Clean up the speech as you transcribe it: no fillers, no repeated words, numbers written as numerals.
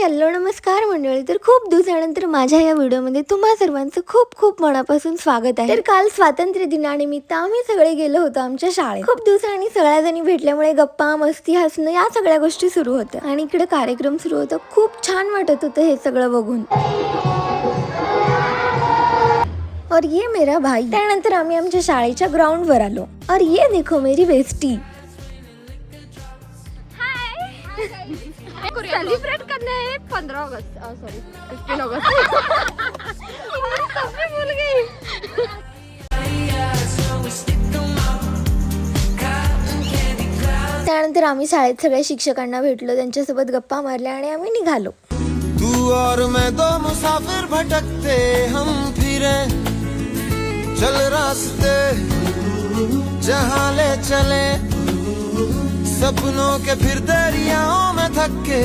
Hello नमस्कार मंडळी. तर खूप दिवसानंतर माझ्या या व्हिडिओमध्ये तुम्हा सर्वांचं खूप खूप मनापासून स्वागत आहे. तर काल स्वातंत्र्य दिनानिमित्त आम्ही सगळे गेलो होतो आमच्या शाळेत. खूप दिवसांनी सगळ्या जणी भेटल्यामुळे गप्पा मस्ती हसणं या सगळ्या गोष्टी सुरू होत्या आणि इकडे कार्यक्रम सुरू होता. खूप छान वाटत होतं हे सगळं बघून. और ये मेरा भाई. त्यानंतर आम्ही आमच्या शाळेच्या ग्राउंड वर आलो. और ये देखो मेरी बेस्टी. सेलिब्रेट करना है 15 अगस्त, सॉरी 15 अगस्त. सबसे भूल गई. त्यानंतर आम्ही शाळेत सगळ्या शिक्षकांना भेटलो, त्यांच्यासोबत गप्पा मारल्या आणि आम्ही निघालो. तू और मैं दो मुसाफिर भटकते हम फिरे चल रास्ते जहाँ ले चले सपनों के फिर दरियाओं में थक के